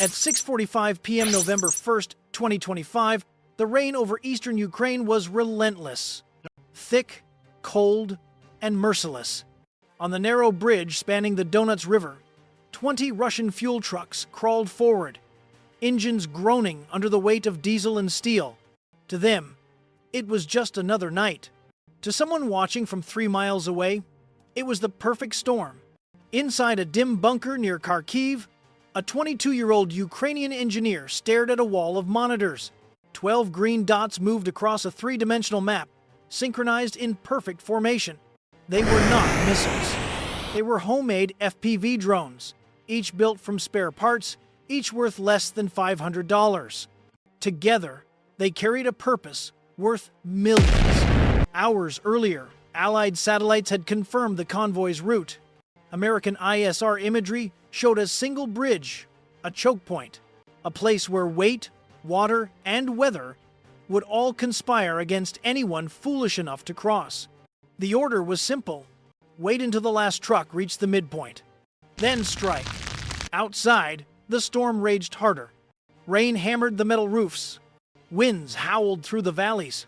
At 6:45 p.m. November 1st, 2025, the rain over eastern Ukraine was relentless. Thick, cold, and merciless. On the narrow bridge spanning the Donets River, 20 Russian fuel trucks crawled forward, engines groaning under the weight of diesel and steel. To them, it was just another night. To someone watching from 3 miles away, it was the perfect storm. Inside a dim bunker near Kharkiv, a 22-year-old Ukrainian engineer stared at a wall of monitors. 12 green dots moved across a three-dimensional map, synchronized in perfect formation. They were not missiles. They were homemade FPV drones, each built from spare parts, each worth less than $500. Together, they carried a purpose worth millions. Hours earlier, Allied satellites had confirmed the convoy's route. American ISR imagery showed a single bridge, a choke point, a place where weight, water, and weather would all conspire against anyone foolish enough to cross. The order was simple. Wait until the last truck reached the midpoint. Then strike. Outside, the storm raged harder. Rain hammered the metal roofs. Winds howled through the valleys.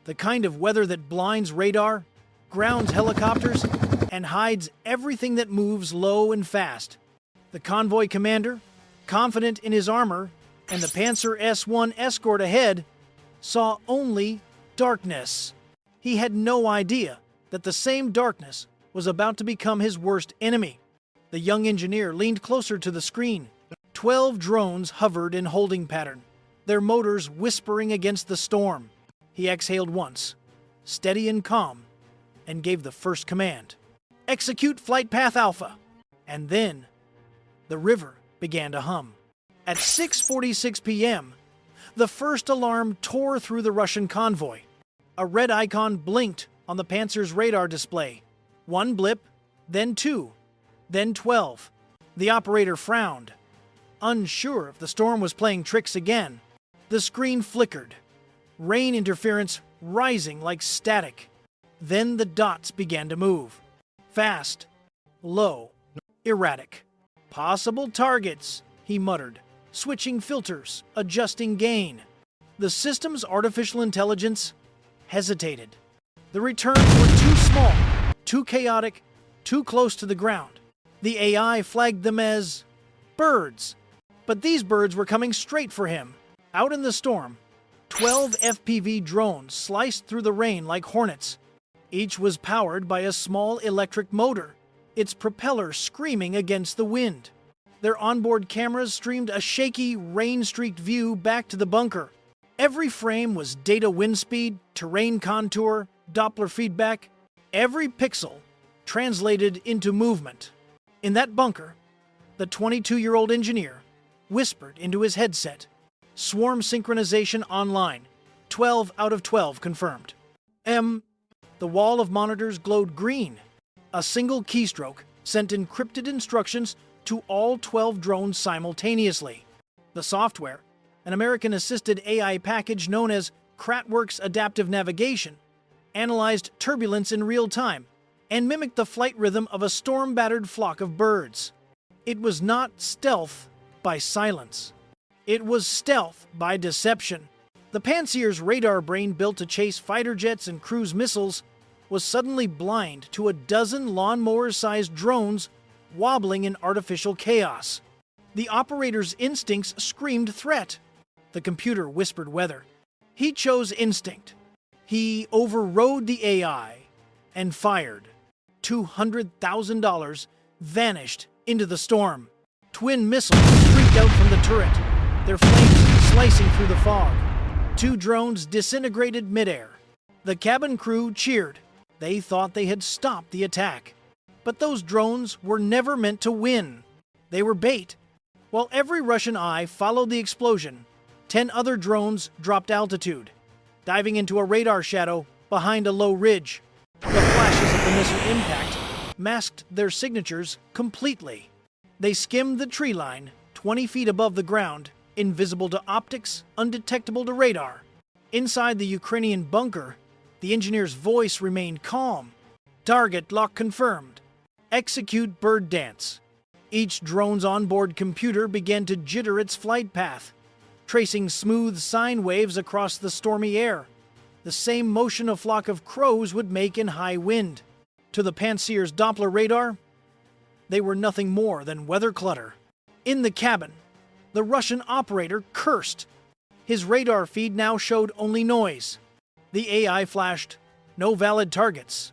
The kind of weather that blinds radar, grounds helicopters, and hides everything that moves low and fast. The convoy commander, confident in his armor, and the Panzer S-1 escort ahead, saw only darkness. He had no idea that the same darkness was about to become his worst enemy. The young engineer leaned closer to the screen. 12 drones hovered in holding pattern, their motors whispering against the storm. He exhaled once, steady and calm, and gave the first command. Execute Flight Path Alpha. And then, the river began to hum. At 6:46 p.m., the first alarm tore through the Russian convoy. A red icon blinked on the Panzer's radar display. One blip, then 2, then 12. The operator frowned, unsure if the storm was playing tricks again. The screen flickered, rain interference rising like static. Then the dots began to move. Fast, low, erratic. Possible targets, he muttered, switching filters, adjusting gain. The system's artificial intelligence hesitated. The returns were too small, too chaotic, too close to the ground. The AI flagged them as birds. But these birds were coming straight for him. Out in the storm, 12 FPV drones sliced through the rain like hornets. Each was powered by a small electric motor, its propeller screaming against the wind. Their onboard cameras streamed a shaky, rain-streaked view back to the bunker. Every frame was data wind speed, terrain contour, Doppler feedback. Every pixel translated into movement. In that bunker, the 22-year-old engineer whispered into his headset. Swarm synchronization online. 12 out of 12 confirmed. The wall of monitors glowed green. A single keystroke sent encrypted instructions to all 12 drones simultaneously. The software, an American-assisted AI package known as Kratworks Adaptive Navigation, analyzed turbulence in real time and mimicked the flight rhythm of a storm-battered flock of birds. It was not stealth by silence. It was stealth by deception. The Panzer's radar brain built to chase fighter jets and cruise missiles was suddenly blind to a dozen lawnmower-sized drones wobbling in artificial chaos. The operator's instincts screamed threat. The computer whispered weather. He chose instinct. He overrode the AI and fired. $200,000 vanished into the storm. Twin missiles streaked out from the turret, their flames slicing through the fog. 2 drones disintegrated midair. The cabin crew cheered. They thought they had stopped the attack. But those drones were never meant to win. They were bait. While every Russian eye followed the explosion, 10 other drones dropped altitude, diving into a radar shadow behind a low ridge. The flashes of the missile impact masked their signatures completely. They skimmed the tree line, 20 feet above the ground, invisible to optics, undetectable to radar. Inside the Ukrainian bunker, the engineer's voice remained calm. Target lock confirmed. Execute bird dance. Each drone's onboard computer began to jitter its flight path, tracing smooth sine waves across the stormy air, the same motion a flock of crows would make in high wind. To the Pantsir's Doppler radar, they were nothing more than weather clutter. In the cabin, the Russian operator cursed. His radar feed now showed only noise. The AI flashed, "No valid targets."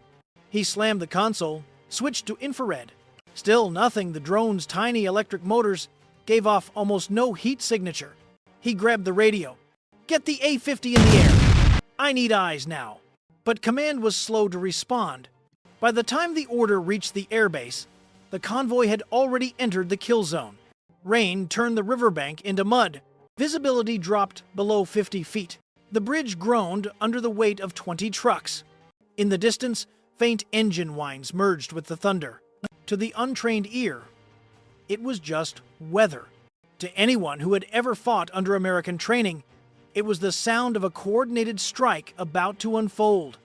He slammed the console, switched to infrared. Still nothing. The drone's tiny electric motors gave off almost no heat signature. He grabbed the radio. "Get the A-50 in the air. I need eyes now." But command was slow to respond. By the time the order reached the airbase, the convoy had already entered the kill zone. Rain turned the riverbank into mud. Visibility dropped below 50 feet. The bridge groaned under the weight of 20 trucks. In the distance, faint engine whines merged with the thunder. To the untrained ear, it was just weather. To anyone who had ever fought under American training, it was the sound of a coordinated strike about to unfold.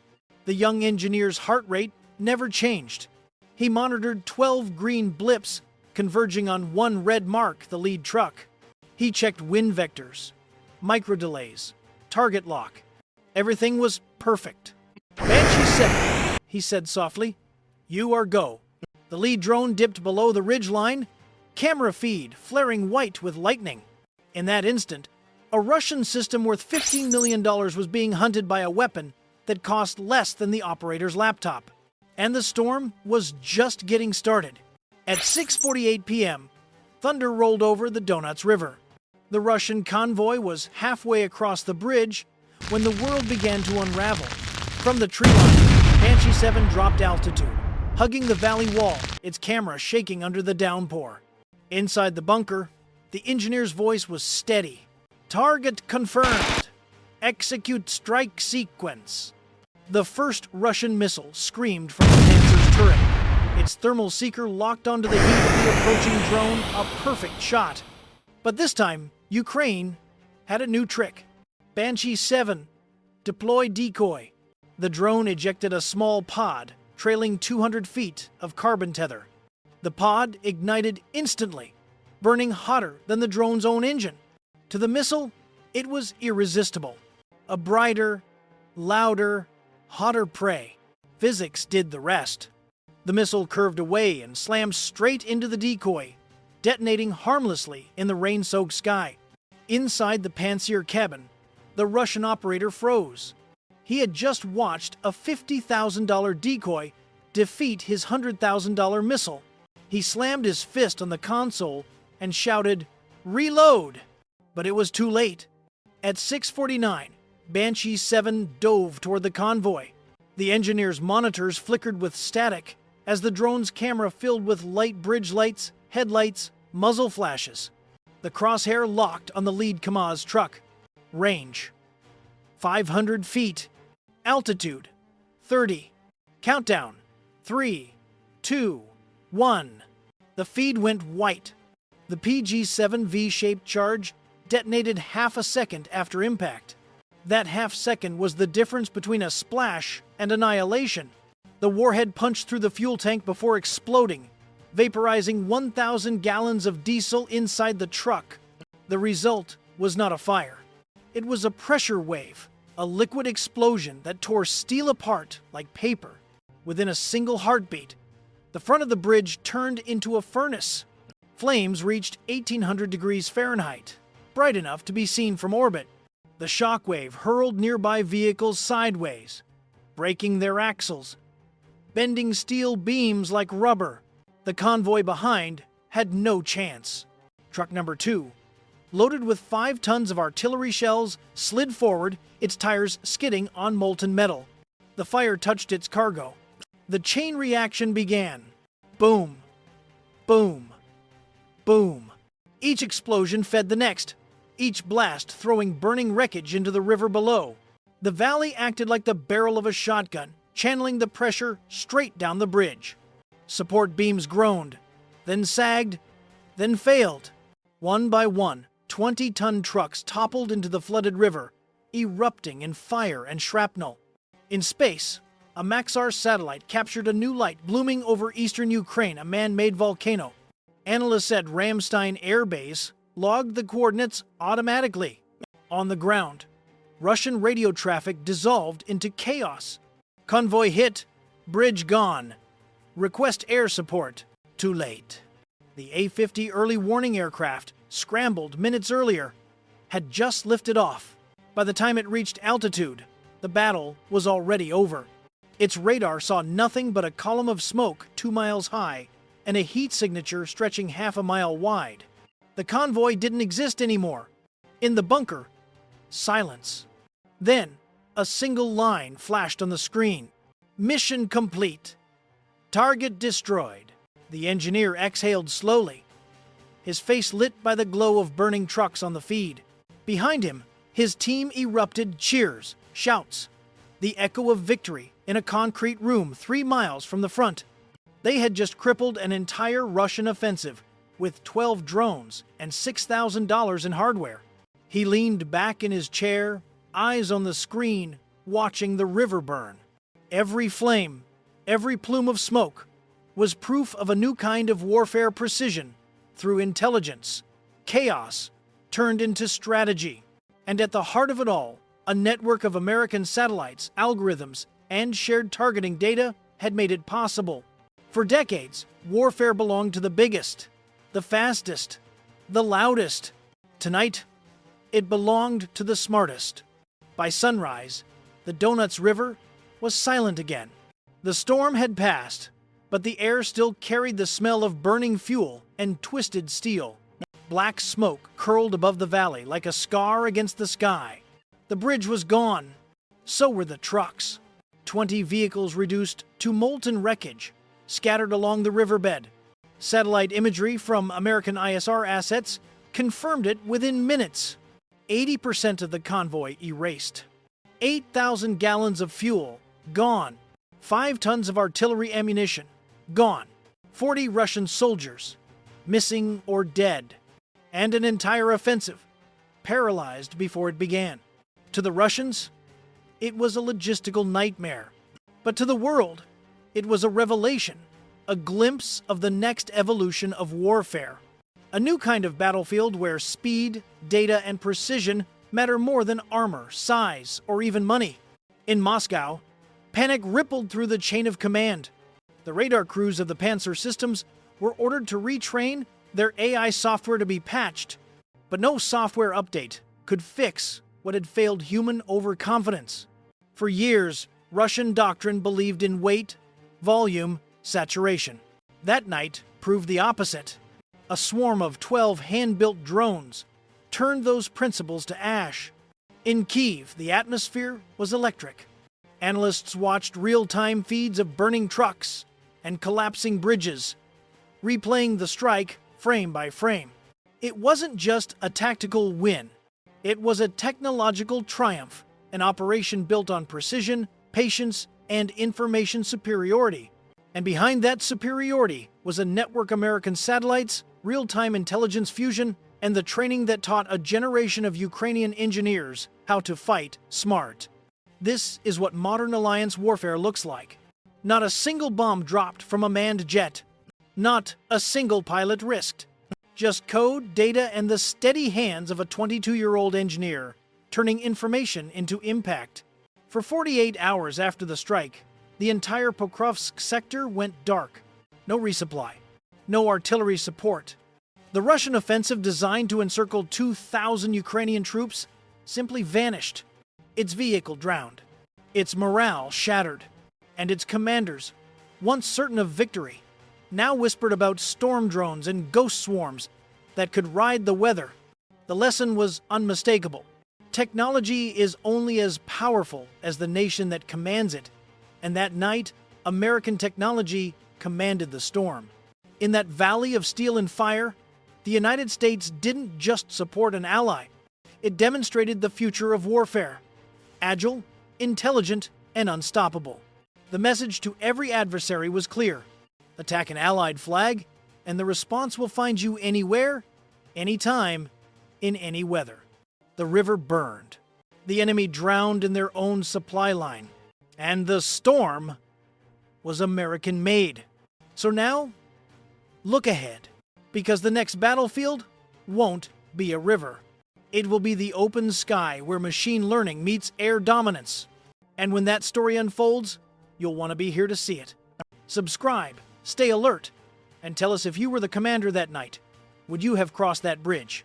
The young engineer's heart rate never changed. He monitored 12 green blips converging on one red mark, the lead truck. He checked wind vectors, micro delays, target lock. Everything was perfect. "Banshee 7, he said softly. "You are go." The lead drone dipped below the ridge line, camera feed flaring white with lightning. In that instant, a Russian system worth $15 million was being hunted by a weapon that cost less than the operator's laptop. And the storm was just getting started. At 6:48 p.m., thunder rolled over the Donuts River. The Russian convoy was halfway across the bridge when the world began to unravel. From the tree line, Banshee 7 dropped altitude, hugging the valley wall, its camera shaking under the downpour. Inside the bunker, the engineer's voice was steady. "Target confirmed. Execute strike sequence." The first Russian missile screamed from the Panzer's turret. Its thermal seeker locked onto the heat of the approaching drone, a perfect shot. But this time, Ukraine had a new trick. Banshee 7 deployed decoy. The drone ejected a small pod, trailing 200 feet of carbon tether. The pod ignited instantly, burning hotter than the drone's own engine. To the missile, it was irresistible. A brighter, louder, hotter prey. Physics did the rest. The missile curved away and slammed straight into the decoy, detonating harmlessly in the rain-soaked sky. Inside the Pantsir cabin, the Russian operator froze. He had just watched a $50,000 decoy defeat his $100,000 missile. He slammed his fist on the console and shouted, "Reload!" But it was too late. At 6:49, Banshee 7 dove toward the convoy. The engineer's monitors flickered with static as the drone's camera filled with light bridge lights, headlights, muzzle flashes. The crosshair locked on the lead Kamaz truck. Range: 500 feet. Altitude: 30. Countdown: 3, 2, 1. The feed went white. The PG-7 V-shaped charge detonated half a second after impact. That half second was the difference between a splash and annihilation. The warhead punched through the fuel tank before exploding, vaporizing 1,000 gallons of diesel inside the truck. The result was not a fire. It was a pressure wave, a liquid explosion that tore steel apart like paper. Within a single heartbeat, the front of the bridge turned into a furnace. Flames reached 1,800 degrees Fahrenheit, bright enough to be seen from orbit. The shockwave hurled nearby vehicles sideways, breaking their axles, bending steel beams like rubber. The convoy behind had no chance. Truck number 2, loaded with 5 tons of artillery shells, slid forward, its tires skidding on molten metal. The fire touched its cargo. The chain reaction began. Boom, boom, boom. Each explosion fed the next, each blast throwing burning wreckage into the river below. The valley acted like the barrel of a shotgun, channeling the pressure straight down the bridge. Support beams groaned, then sagged, then failed. One by one, 20-ton trucks toppled into the flooded river, erupting in fire and shrapnel. In space, a Maxar satellite captured a new light blooming over eastern Ukraine, a man-made volcano. Analysts at Ramstein Air Base logged the coordinates automatically. On the ground, Russian radio traffic dissolved into chaos. Convoy hit, bridge gone. Request air support. Too late. The A-50 early warning aircraft, scrambled minutes earlier, had just lifted off. By the time it reached altitude, the battle was already over. Its radar saw nothing but a column of smoke 2 miles high and a heat signature stretching half a mile wide. The convoy didn't exist anymore. In the bunker, silence. Then, a single line flashed on the screen. Mission complete. Target destroyed. The engineer exhaled slowly, his face lit by the glow of burning trucks on the feed. Behind him, his team erupted cheers, shouts, the echo of victory in a concrete room 3 miles from the front. They had just crippled an entire Russian offensive with 12 drones and $6,000 in hardware. He leaned back in his chair, eyes on the screen, watching the river burn. Every flame, every plume of smoke was proof of a new kind of warfare precision through intelligence. Chaos turned into strategy. And at the heart of it all, a network of American satellites, algorithms, and shared targeting data had made it possible. For decades, warfare belonged to the biggest, the fastest, the loudest. Tonight, it belonged to the smartest. By sunrise, the Donuts River was silent again. The storm had passed, but the air still carried the smell of burning fuel and twisted steel. Black smoke curled above the valley like a scar against the sky. The bridge was gone. So were the trucks. 20 vehicles reduced to molten wreckage, scattered along the riverbed. Satellite imagery from American ISR assets confirmed it within minutes. 80% of the convoy erased. 8,000 gallons of fuel gone. 5 tons of artillery ammunition gone. 40 Russian soldiers missing or dead. And an entire offensive paralyzed before it began. To the Russians, it was a logistical nightmare. But to the world, it was a revelation, a glimpse of the next evolution of warfare. A new kind of battlefield where speed, data, and precision matter more than armor, size, or even money. In Moscow, panic rippled through the chain of command. The radar crews of the Panzer systems were ordered to retrain their AI software to be patched. But no software update could fix what had failed human overconfidence. For years, Russian doctrine believed in weight, volume, saturation. That night proved the opposite. A swarm of 12 hand-built drones turned those principles to ash. In Kyiv, the atmosphere was electric. Analysts watched real-time feeds of burning trucks and collapsing bridges, replaying the strike frame by frame. It wasn't just a tactical win. It was a technological triumph, an operation built on precision, patience, and information superiority. And behind that superiority was a network of American satellites, real-time intelligence fusion, and the training that taught a generation of Ukrainian engineers how to fight smart. This is what modern alliance warfare looks like. Not a single bomb dropped from a manned jet. Not a single pilot risked. Just code, data, and the steady hands of a 22-year-old engineer, turning information into impact. For 48 hours after the strike, the entire Pokrovsk sector went dark. No resupply. No artillery support. The Russian offensive designed to encircle 2,000 Ukrainian troops simply vanished. Its vehicle drowned. Its morale shattered. And its commanders, once certain of victory, now whispered about storm drones and ghost swarms that could ride the weather. The lesson was unmistakable. Technology is only as powerful as the nation that commands it. And that night, American technology commanded the storm. In that valley of steel and fire, the United States didn't just support an ally. It demonstrated the future of warfare. Agile, intelligent, and unstoppable. The message to every adversary was clear. Attack an allied flag, and the response will find you anywhere, anytime, in any weather. The river burned. The enemy drowned in their own supply line. And the storm was American-made. So now, look ahead. Because the next battlefield won't be a river. It will be the open sky where machine learning meets air dominance. And when that story unfolds, you'll want to be here to see it. Subscribe, stay alert, and tell us if you were the commander that night. Would you have crossed that bridge?